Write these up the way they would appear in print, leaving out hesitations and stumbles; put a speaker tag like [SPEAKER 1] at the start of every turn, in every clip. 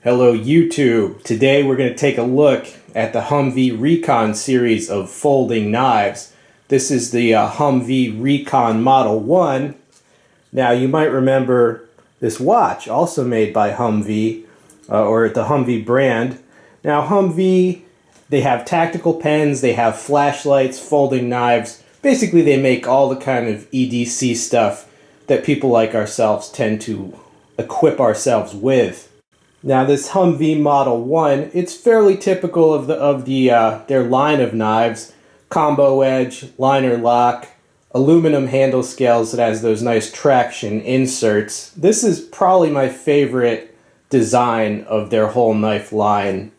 [SPEAKER 1] Hello YouTube. Today we're going to take a look at the Humvee Recon series of folding knives. This is the Humvee Recon Model 1. Now you might remember this watch, also made by Humvee, or the Humvee brand. Now Humvee, they have tactical pens, they have flashlights, folding knives. Basically they make all the kind of EDC stuff that people like ourselves tend to equip ourselves with. Now this Humvee Model 1, it's fairly typical of their line of knives. Combo edge, liner lock, aluminum handle scales that has those nice traction inserts. This is probably my favorite design of their whole knife line.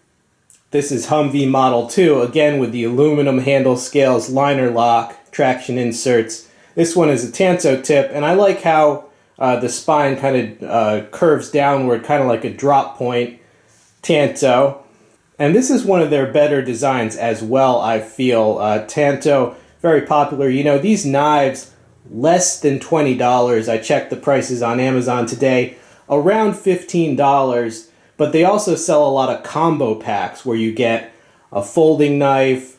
[SPEAKER 1] This is Humvee Model 2, again with the aluminum handle scales, liner lock, traction inserts. This one is a tanto tip, and I like how the spine kind of curves downward, kind of like a drop point tanto. And this is one of their better designs as well, I feel. Tanto, very popular. You know, these knives, less than $20. I checked the prices on Amazon today, around $15. But they also sell a lot of combo packs where you get a folding knife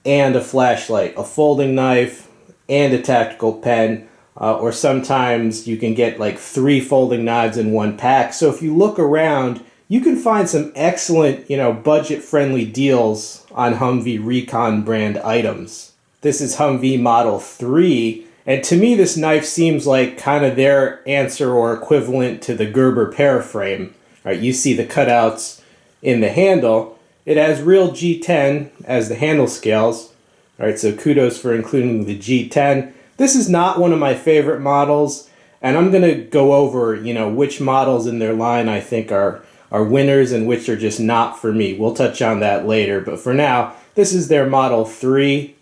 [SPEAKER 1] and a flashlight, a folding knife and a tactical pen. Or sometimes you can get like 3 folding knives in one pack. So if you look around, you can find some excellent, budget-friendly deals on Humvee Recon brand items. This is Humvee Model 3, and to me this knife seems like kind of their answer or equivalent to the Gerber Paraframe. Right, you see the cutouts in the handle. It has real G10 as the handle scales. All right, so kudos for including the G10. This is not one of my favorite models, and I'm going to go over, which models in their line I think are winners and which are just not for me. We'll touch on that later, but for now, this is their Model 3.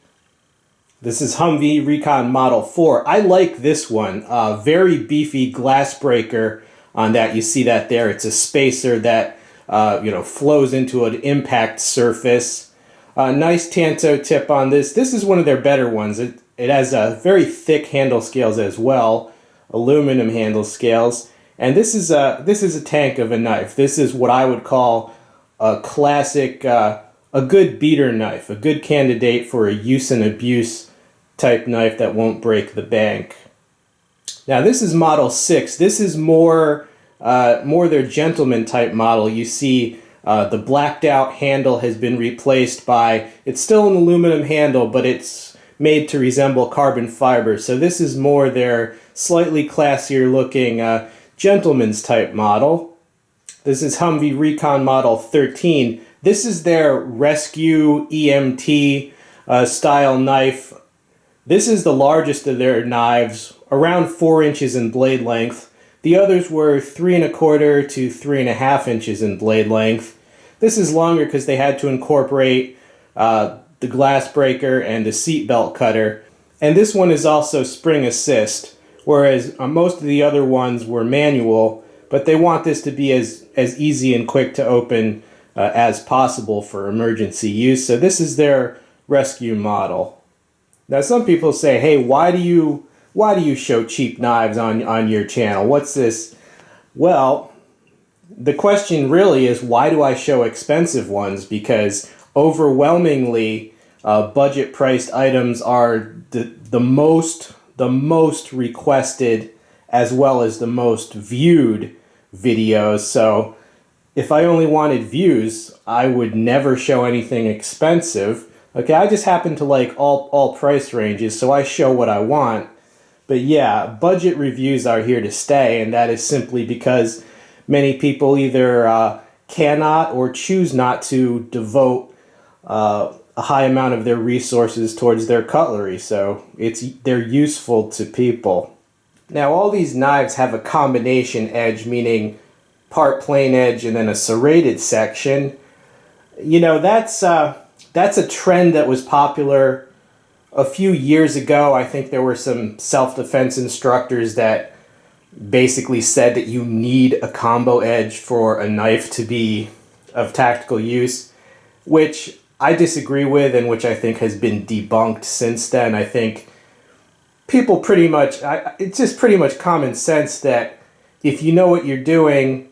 [SPEAKER 1] This is Humvee Recon Model 4. I like this one. Very beefy glass breaker on that. You see that there. It's a spacer that, flows into an impact surface. Nice tanto tip on this. This is one of their better ones. It has very thick handle scales as well, aluminum handle scales, and this is a tank of a knife. This is what I would call a classic, a good beater knife, a good candidate for a use and abuse type knife that won't break the bank. Now this is Model 6. This is more their gentleman type model. You see the blacked out handle has been replaced by, it's still an aluminum handle, but it's made to resemble carbon fiber. So this is more their slightly classier looking gentleman's type model. This is Humvee Recon Model 13. This is their rescue EMT style knife. This is the largest of their knives, around 4 inches in blade length. The others were 3 1/4 to 3 1/2 inches in blade length. This is longer because they had to incorporate the glass breaker and the seat belt cutter. And this one is also spring assist, whereas most of the other ones were manual, but they want this to be as easy and quick to open as possible for emergency use. So this is their rescue model. Now some people say, hey, why do you show cheap knives on your channel? What's this? Well, the question really is, why do I show expensive ones? Because overwhelmingly, budget priced items are the most requested as well as the most viewed videos. So if I only wanted views, I would never show anything expensive. Okay, I just happen to like all price ranges, so I show what I want. But yeah, budget reviews are here to stay, and that is simply because many people either cannot or choose not to devote a high amount of their resources towards their cutlery, so they're useful to people. Now all these knives have a combination edge, meaning part plain edge and then a serrated section. That's a trend that was popular a few years ago. I think there were some self-defense instructors that basically said that you need a combo edge for a knife to be of tactical use, which I disagree with, and which I think has been debunked since then. I think people it's just pretty much common sense that if you know what you're doing,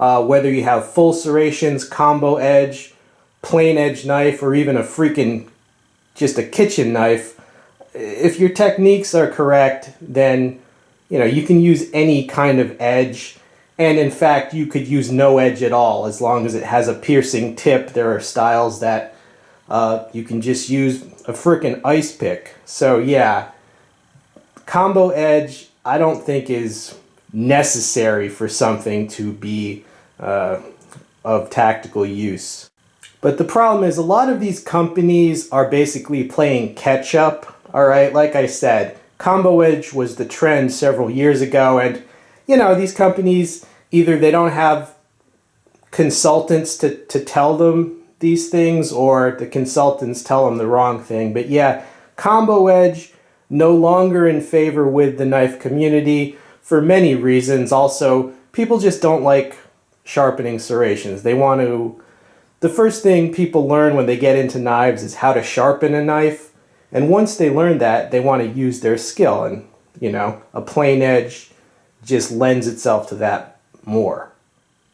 [SPEAKER 1] whether you have full serrations, combo edge, plain edge knife, or even a freaking just a kitchen knife. If your techniques are correct, then you can use any kind of edge, and in fact you could use no edge at all as long as it has a piercing tip. There are styles that you can just use a freaking ice pick. So yeah, combo edge I don't think is necessary for something to be of tactical use. But the problem is a lot of these companies are basically playing catch up. All right, like I said, combo edge was the trend several years ago, and these companies, either they don't have consultants to tell them these things, or the consultants tell them the wrong thing. But yeah, combo edge no longer in favor with the knife community for many reasons. Also, people just don't like sharpening serrations. The first thing people learn when they get into knives is how to sharpen a knife. And once they learn that, they want to use their skill. And, a plain edge just lends itself to that more.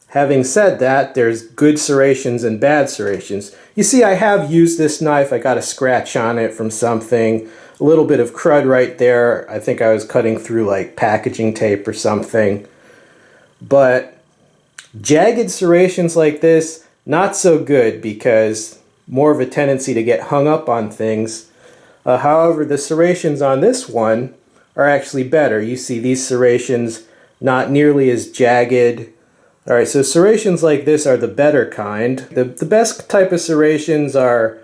[SPEAKER 1] Having said that, there's good serrations and bad serrations. You see, I have used this knife. I got a scratch on it from something. A little bit of crud right there. I think I was cutting through like packaging tape or something. But jagged serrations like this, not so good, because more of a tendency to get hung up on things. However, the serrations on this one are actually better. You see these serrations not nearly as jagged. All right, so serrations like this are the better kind. The best type of serrations are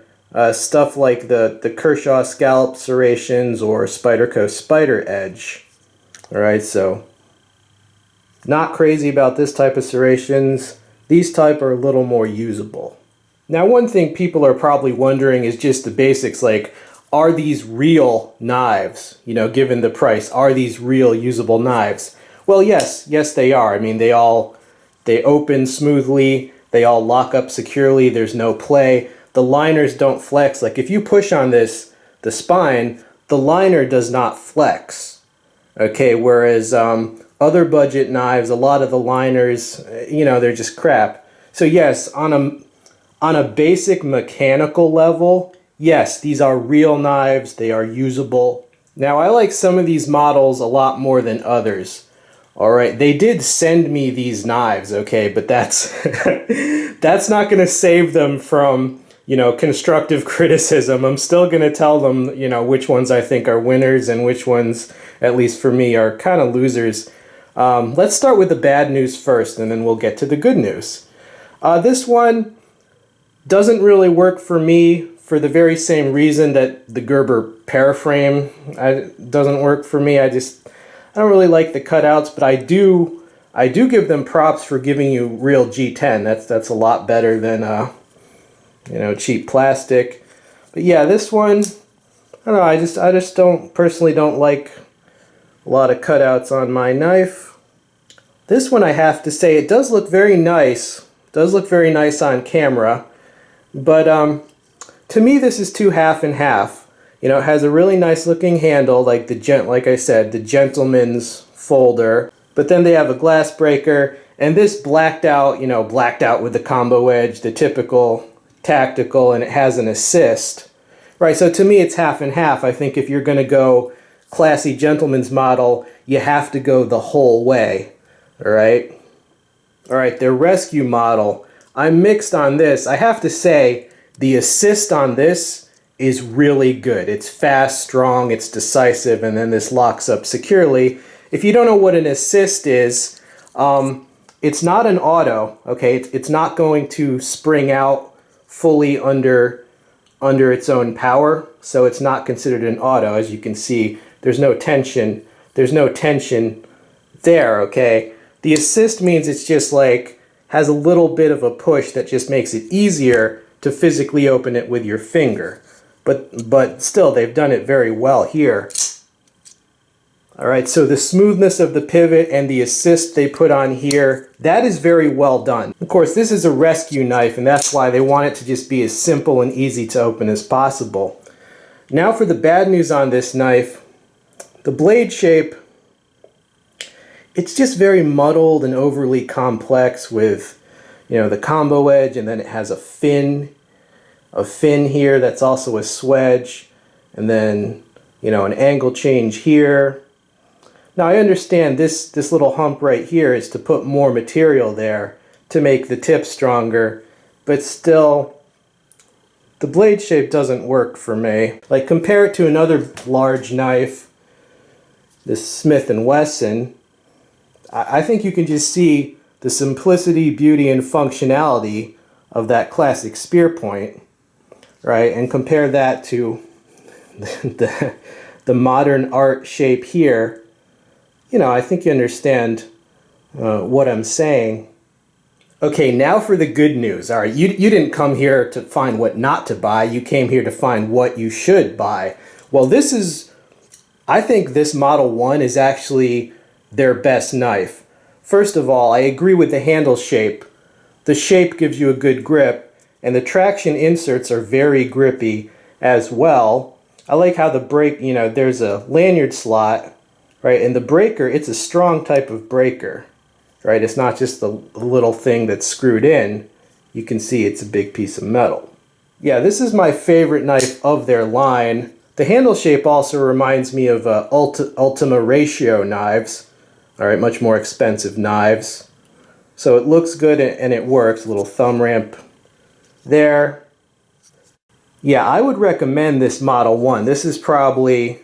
[SPEAKER 1] stuff like the Kershaw scallop serrations or Spyderco Spider Edge. All right, so not crazy about this type of serrations. These type are a little more usable. Now, one thing people are probably wondering is just the basics, like, are these real knives? Given the price, are these real usable knives? Well, yes they are. I mean, they open smoothly, they all lock up securely, there's no play. The liners don't flex. Like if you push on the spine, the liner does not flex. Okay, whereas other budget knives, a lot of the liners, they're just crap. So yes, on a basic mechanical level, yes, these are real knives, they are usable. Now, I like some of these models a lot more than others. All right, they did send me these knives, okay, but that's that's not going to save them from, constructive criticism. I'm still going to tell them, which ones I think are winners and which ones, at least for me, are kind of losers. Let's start with the bad news first, and then we'll get to the good news. This one doesn't really work for me for the very same reason that the Gerber Paraframe doesn't work for me. I don't really like the cutouts, but I do give them props for giving you real G10. That's a lot better than cheap plastic. But yeah, this one, I don't know, I just personally don't like a lot of cutouts on my knife. This one, I have to say, it does look very nice. It does look very nice on camera, but to me this is too half and half. It has a really nice looking handle, like I said, the gentleman's folder. But then they have a glass breaker, and this blacked out with the combo edge, the typical tactical, and it has an assist. Right, so to me it's half and half. I think if you're going to go classy gentleman's model, you have to go the whole way. All right, their rescue model, I'm mixed on this. I have to say, the assist on this is really good. It's fast, strong, it's decisive, and then this locks up securely. If you don't know what an assist is, it's not an auto, okay? It's not going to spring out fully under its own power, so it's not considered an auto. As you can see, there's no tension there, okay? The assist means it's just like has a little bit of a push that just makes it easier to physically open it with your finger. But still, they've done it very well here. All right, so the smoothness of the pivot and the assist they put on here, that is very well done. Of course, this is a rescue knife, and that's why they want it to just be as simple and easy to open as possible. Now for the bad news on this knife. The blade shape it's just very muddled and overly complex with, you know, the combo edge, and then it has a fin here that's also a swedge, and then, you know, an angle change here. Now I understand this little hump right here is to put more material there to make the tip stronger, but still the blade shape doesn't work for me. Like, compare it to another large knife, this Smith & Wesson. I think you can just see the simplicity, beauty, and functionality of that classic spear point, right? And compare that to the modern art shape here. You know, I think you understand what I'm saying. Okay, now for the good news. All right, you didn't come here to find what not to buy. You came here to find what you should buy. Well, I think this Model 1 is actually their best knife. First of all, I agree with the handle shape. The shape gives you a good grip, and the traction inserts are very grippy as well. I like how the break, you know, there's a lanyard slot, right? And the breaker, it's a strong type of breaker, right? It's not just the little thing that's screwed in. You can see it's a big piece of metal. Yeah, this is my favorite knife of their line. The handle shape also reminds me of Ultima Ratio knives. All right, much more expensive knives. So it looks good and it works. A little thumb ramp there. Yeah, I would recommend this Model 1. This is probably,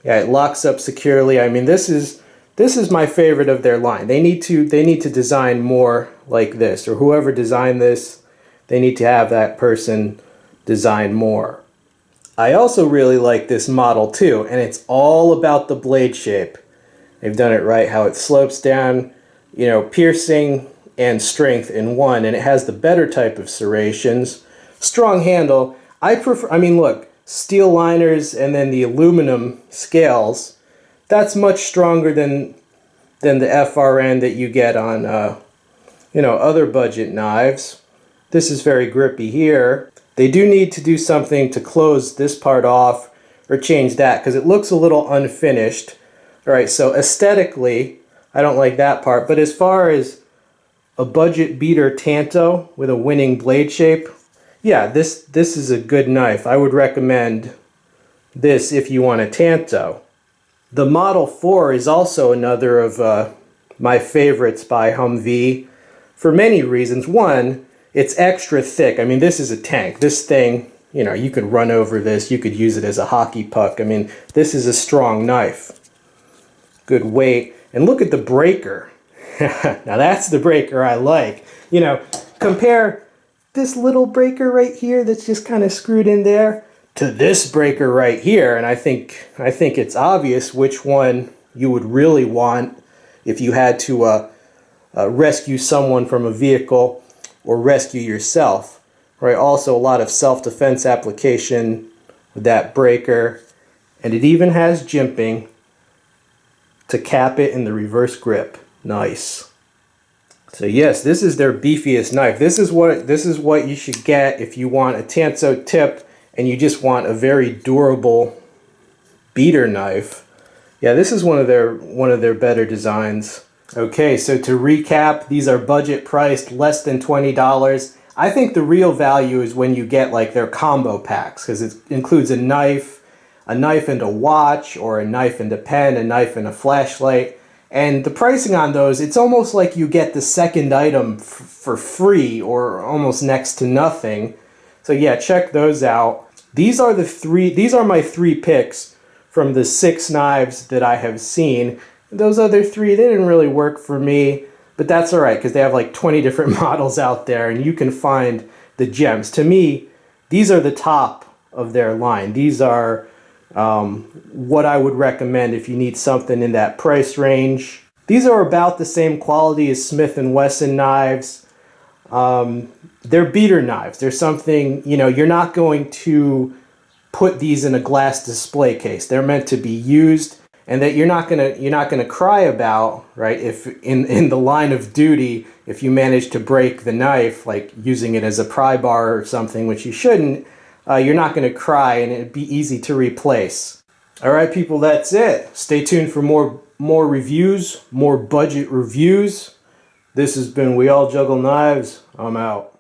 [SPEAKER 1] yeah, it locks up securely. I mean, this is my favorite of their line. They need to design more like this, or whoever designed this, they need to have that person design more. I also really like this Model 2, and it's all about the blade shape. They've done it right, how it slopes down, you know, piercing and strength in one, and it has the better type of serrations. Strong handle. I mean, look, steel liners and then the aluminum scales, that's much stronger than the FRN that you get on, you know, other budget knives. This is very grippy here. They do need to do something to close this part off or change that because it looks a little unfinished. All right, so aesthetically, I don't like that part, but as far as a budget beater Tanto with a winning blade shape, yeah, this is a good knife. I would recommend this if you want a Tanto. The Model 4 is also another of my favorites by Humvee for many reasons. One, it's extra thick. I mean, this is a tank. This thing, you know, you could run over this. You could use it as a hockey puck. I mean, this is a strong knife. Good weight. And look at the breaker. Now that's the breaker I like. You know, compare this little breaker right here that's just kind of screwed in there to this breaker right here, and I think it's obvious which one you would really want if you had to rescue someone from a vehicle or rescue yourself. Right? Also, a lot of self-defense application with that breaker, and it even has jimping to cap it in the reverse grip. Nice. So yes, this is their beefiest knife. This is what you should get if you want a Tanto tip and you just want a very durable beater knife. Yeah, this is one of their better designs. Okay, so to recap, these are budget priced, less than $20. I think the real value is when you get like their combo packs, because it includes a knife and a watch, or a knife and a pen, a knife and a flashlight. And the pricing on those, it's almost like you get the second item for free or almost next to nothing. So yeah, check those out. These are my three picks from the 6 knives that I have seen. Those other 3, they didn't really work for me, but that's all right because they have like 20 different models out there and you can find the gems. To me, these are the top of their line. These are what I would recommend if you need something in that price range. These are about the same quality as Smith & Wesson knives. They're beater knives. They're something, you know, you're not going to put these in a glass display case. They're meant to be used, and that you're not gonna cry about, right? If in the line of duty, if you manage to break the knife, like using it as a pry bar or something, which you shouldn't, you're not going to cry, and it'd be easy to replace. All right, people, that's it. Stay tuned for more more reviews, more budget reviews. This has been We All Juggle Knives. I'm out.